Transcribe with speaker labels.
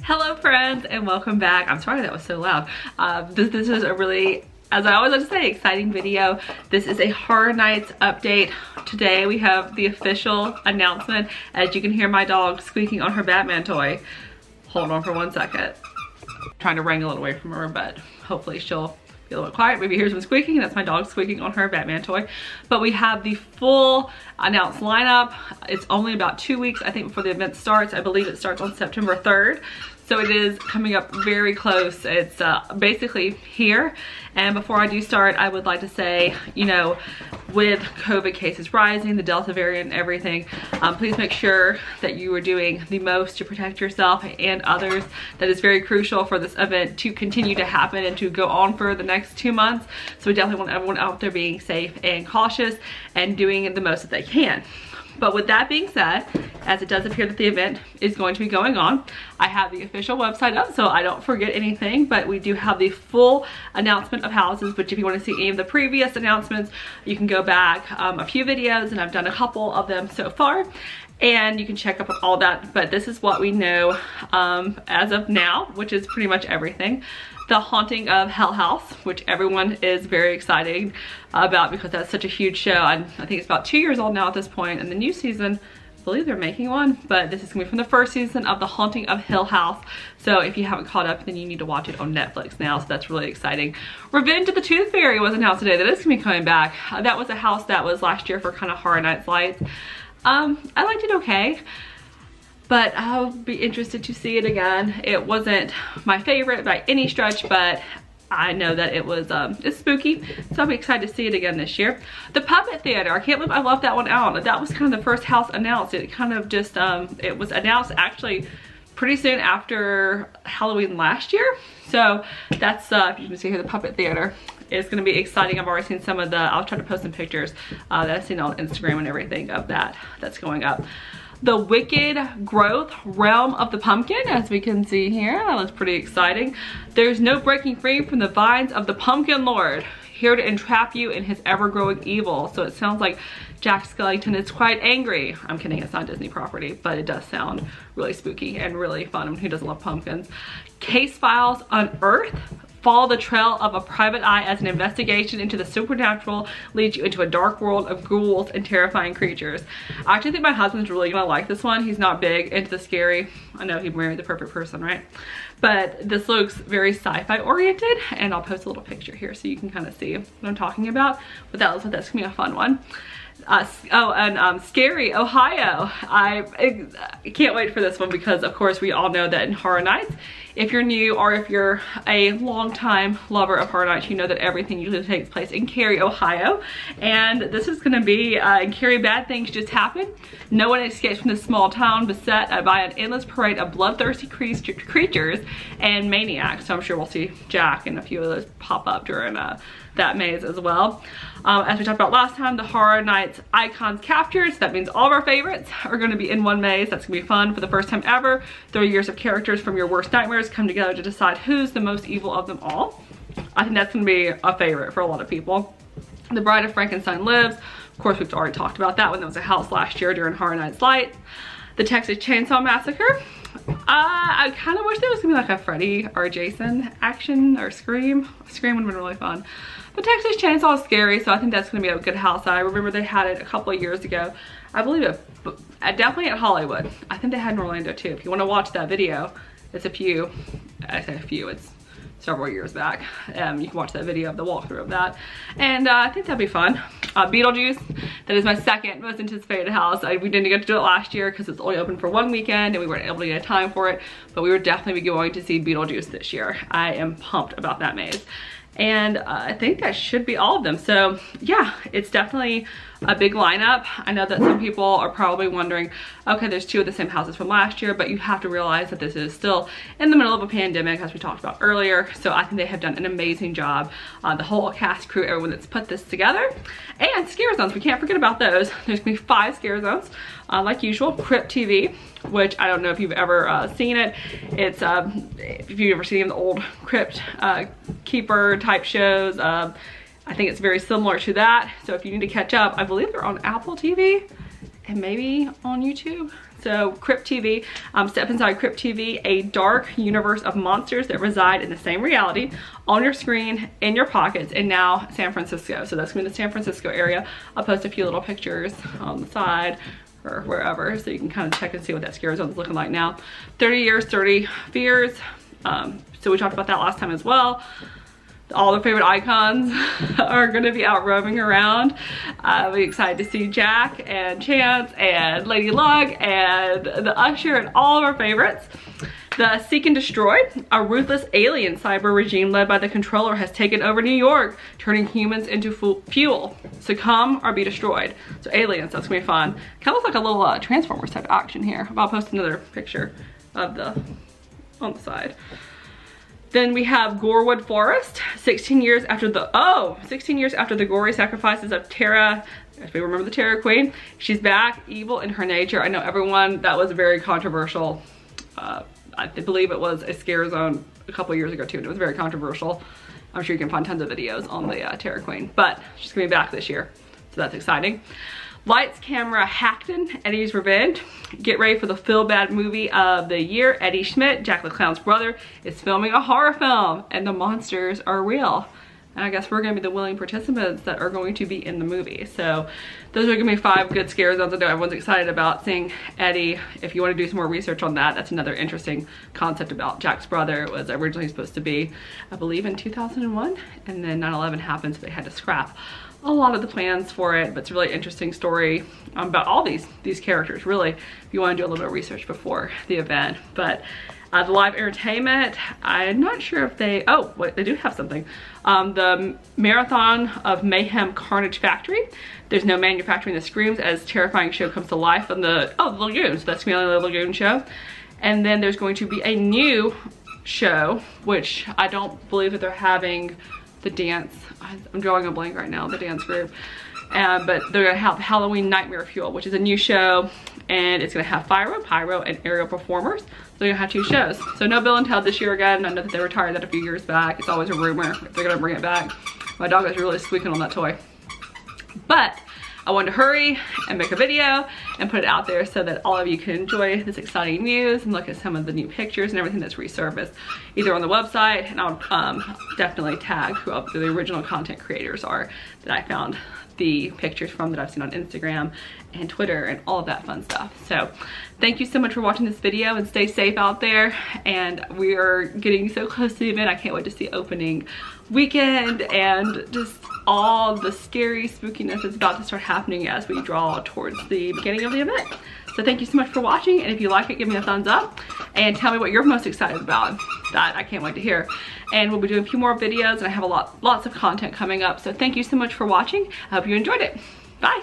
Speaker 1: Hello friends and welcome back. I'm sorry that was so loud. This is a really, as I always like to say, exciting video. This is a Horror Nights update. Today we have the official announcement. As you can hear my dog squeaking on her Batman toy. Hold on for 1 second. I'm trying to wrangle it away from her, but hopefully she'll be a little bit quiet. Maybe hear some squeaking. That's my dog squeaking on her Batman toy. But we have the full announced lineup. It's only about 2 weeks, I think, before the event starts. I believe it starts on September 3rd. So it is coming up very close. It's basically here. And before I do start, I would like to say, you know, with COVID cases rising, the Delta variant and everything, please make sure that you are doing the most to protect yourself and others. That is very crucial for this event to continue to happen and to go on for the next 2 months. So we definitely want everyone out there being safe and cautious and doing the most that they can. But with that being said, as it does appear that the event is going to be going on, I have the official website up so I don't forget anything, but we do have the full announcement of houses, which if you want to see any of the previous announcements, you can go back a few videos, and I've done a couple of them so far, and you can check up on all that. But this is what we know as of now, which is pretty much everything. The Haunting of Hill House, which everyone is very excited about because that's such a huge show. I think it's about 2 years old now at this point, and the new season, I believe they're making one, but this is gonna be from the first season of The Haunting of Hill House. So if you haven't caught up, then you need to watch it on Netflix now, so that's really exciting. Revenge of the Tooth Fairy was announced today that it's gonna be coming back. That was a house that was last year for kind of Horror Nights lights. I liked it okay, but I'll be interested to see it again. It wasn't my favorite by any stretch, but I know that it was it's spooky, so I'll be excited to see it again this year. The Puppet Theater, I can't believe I left that one out. That was kind of the first house announced. It kind of just it was announced actually pretty soon after Halloween last year. So that's if you can see here, the Puppet Theater is going to be exciting. I've already seen some of the, I'll try to post some pictures that I've seen on Instagram and everything of that's going up. The Wicked Growth Realm of the Pumpkin, as we can see here. That looks pretty exciting. There's no breaking free from the vines of the Pumpkin Lord, here to entrap you in his ever-growing evil. So it sounds like Jack Skellington is quite angry. I'm kidding, it's not Disney property, but it does sound really spooky and really fun. I mean, who doesn't love pumpkins? Case Files Unearthed. Follow the trail of a private eye as an investigation into the supernatural leads you into a dark world of ghouls and terrifying creatures. I actually think my husband's really gonna like this one. He's not big into the scary. I know he'd marry the perfect person, right? But this looks very sci-fi oriented, and I'll post a little picture here so you can kind of see what I'm talking about. But that looks like that's gonna be a fun one. Scary Ohio. I can't wait for this one because of course we all know that in Horror Nights, if you're new or if you're a long-time lover of Horror Nights, you know that everything usually takes place in Cary, Ohio. And this is gonna be in Cary, bad things just happen. No one escapes from this small town beset by an endless parade of bloodthirsty creatures and maniacs. So I'm sure we'll see Jack and a few of those pop up during that maze as well. As we talked about last time, the Horror Nights Icons Captured. So that means all of our favorites are going to be in one maze. That's going to be fun for the first time ever. 30 years of characters from your worst nightmares come together to decide who's the most evil of them all. I think that's going to be a favorite for a lot of people. The Bride of Frankenstein Lives. Of course, we've already talked about that one. That was a house last year during Horror Nights Light. The Texas Chainsaw Massacre. I kind of wish there was gonna be like a Freddy or Jason action or Scream. Scream would have been really fun. But Texas Chainsaw is scary, so I think that's gonna be a good house. I remember they had it a couple of years ago. I believe it, definitely at Hollywood. I think they had in Orlando too. If you want to watch that video, it's a few, I say a few, it's several years back. You can watch that video of the walkthrough of that. And I think that'd be fun. Beetlejuice, that is my second most anticipated house. We didn't get to do it last year because it's only open for one weekend and we weren't able to get a time for it, but we were definitely going to see Beetlejuice this year. I am pumped about that maze. And I think that should be all of them. So yeah, it's definitely a big lineup. I know that some people are probably wondering, okay, there's two of the same houses from last year, but you have to realize that this is still in the middle of a pandemic, as we talked about earlier. So I think they have done an amazing job. The whole cast, crew, everyone that's put this together. And scare zones, we can't forget about those. There's gonna be 5 scare zones, like usual. Crypt TV, which I don't know if you've ever seen it. It's, if you've ever seen the old Crypt Keeper type shows, I think it's very similar to that. So if you need to catch up, I believe they're on Apple TV. and maybe on YouTube. So Crypt TV, step inside Crypt TV, a dark universe of monsters that reside in the same reality, on your screen, in your pockets, and now San Francisco. So that's gonna be the San Francisco area. I'll post a few little pictures on the side or wherever, so you can kind of check and see what that scare zone is looking like now. 30 years, 30 fears. So we talked about that last time as well. All the favorite icons are going to be out roaming around. We're excited to see Jack and Chance and Lady Luck and the Usher and all of our favorites. The Seek and Destroy, a ruthless alien cyber regime led by the Controller, has taken over New York, turning humans into fuel. Succumb or be destroyed. So aliens, that's gonna be fun. Kind of looks like a little Transformers type of action here. I'll post another picture of on the side. Then we have Gorewood Forest, 16 years after the gory sacrifices of Tara, if we remember the Terror Queen. She's back, evil in her nature. I know everyone, that was very controversial. I believe it was a scare zone a couple years ago too, and it was very controversial. I'm sure you can find tons of videos on the Terror Queen, but she's gonna be back this year, so that's exciting. Lights, Camera, Hackton, Eddie's Revenge. Get ready for the feel-bad movie of the year. Eddie Schmidt, Jack the Clown's brother, is filming a horror film, and the monsters are real. And I guess we're gonna be the willing participants that are going to be in the movie. So those are gonna be 5 good scare zones. I know everyone's excited about seeing Eddie. If you wanna do some more research on that, that's another interesting concept about Jack's brother. It was originally supposed to be, I believe, in 2001, and then 9/11 happened, so they had to scrap a lot of the plans for it. But it's a really interesting story about all these characters, really, if you want to do a little bit of research before the event. But the live entertainment, I'm not sure if they, oh wait, they do have something. The Marathon of Mayhem Carnage Factory. There's no manufacturing the screams as terrifying show comes to life on the Lagoon. So that's gonna be on the Lagoon show. And then there's going to be a new show, which I don't believe that they're having the dance. I'm drawing a blank right now, the dance group. But they're gonna have Halloween Nightmare Fuel, which is a new show, and it's gonna have pyro, and aerial performers. So they're gonna have 2 shows. So no Bill and Ted this year again. I know that they retired that a few years back. It's always a rumor if they're gonna bring it back. My dog is really squeaking on that toy. But I wanted to hurry and make a video and put it out there so that all of you can enjoy this exciting news and look at some of the new pictures and everything that's resurfaced either on the website, and I'll definitely tag who the original content creators are that I found the pictures from, that I've seen on Instagram and Twitter and all of that fun stuff. So thank you so much for watching this video, and stay safe out there. And we are getting so close to the event. I can't wait to see opening weekend and just all the scary spookiness that's about to start happening as we draw towards the beginning of the event. So thank you so much for watching, and if you like it, give me a thumbs up and tell me what you're most excited about. That I can't wait to hear. And we'll be doing a few more videos, and I have lots of content coming up. So thank you so much for watching. I hope you enjoyed it. Bye.